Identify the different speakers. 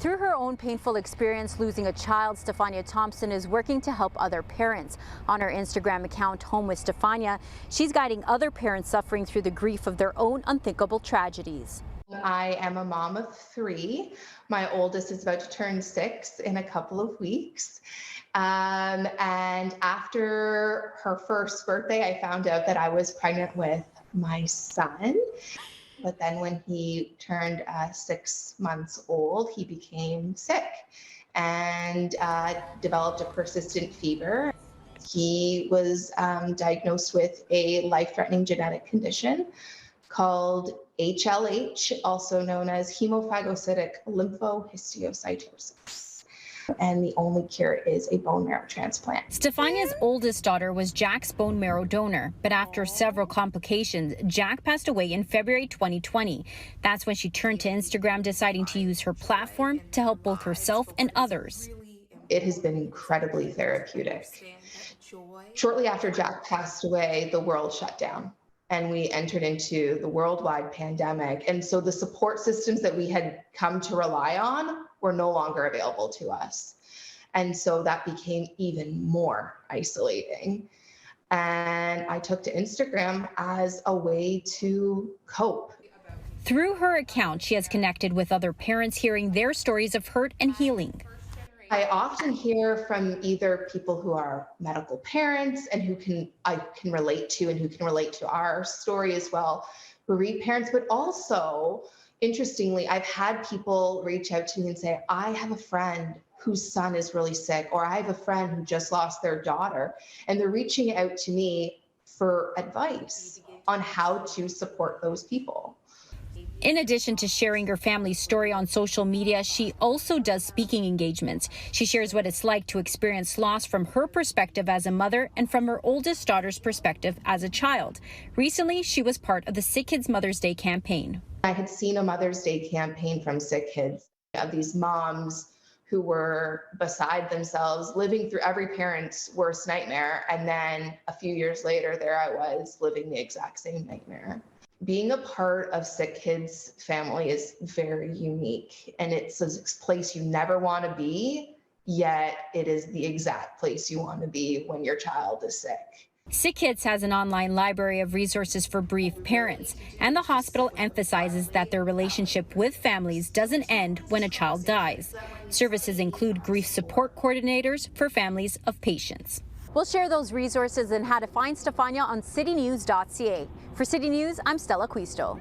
Speaker 1: Through her own painful experience losing a child, Stefania Thomson is working to help other parents. On her Instagram account, Home with Stefania, she's guiding other parents suffering through the grief of their own unthinkable tragedies.
Speaker 2: I am a mom of 3. My oldest is about to turn 6 in a couple of weeks. And after her first birthday, I found out that I was pregnant with my son. But then when he turned 6 months old, he became sick and developed a persistent fever. He was diagnosed with a life-threatening genetic condition called HLH, also known as hemophagocytic lymphohistiocytosis. And the only cure is a bone marrow transplant.
Speaker 1: Stefania's oldest daughter was Jack's bone marrow donor, but after several complications, Jack passed away in February 2020. That's when she turned to Instagram, deciding to use her platform to help both herself and others.
Speaker 2: It has been incredibly therapeutic. Shortly after Jack passed away, the world shut down and we entered into the worldwide pandemic. And so the support systems that we had come to rely on were no longer available to us. And so that became even more isolating. And I took to Instagram as a way to cope.
Speaker 1: Through her account, she has connected with other parents, hearing their stories of hurt and healing.
Speaker 2: I often hear from either people who are medical parents and I can relate to and who can relate to our story as well, bereaved parents, but also, interestingly, I've had people reach out to me and say, I have a friend whose son is really sick, or I have a friend who just lost their daughter, and they're reaching out to me for advice on how to support those people.
Speaker 1: In addition to sharing her family's story on social media, she also does speaking engagements. She shares what it's like to experience loss from her perspective as a mother and from her oldest daughter's perspective as a child. Recently, she was part of the Sick Kids Mother's Day campaign.
Speaker 2: I had seen a Mother's Day campaign from Sick Kids of these moms who were beside themselves, living through every parent's worst nightmare. And then a few years later, there I was living the exact same nightmare. Being a part of Sick Kids family is very unique, and it's a place you never want to be, yet it is the exact place you want to be when your child is sick.
Speaker 1: Sick Kids has an online library of resources for bereaved parents, and the hospital emphasizes that their relationship with families doesn't end when a child dies. Services include grief support coordinators for families of patients. We'll share those resources and how to find Stefania on citynews.ca. For City News, I'm Stella Acquisto.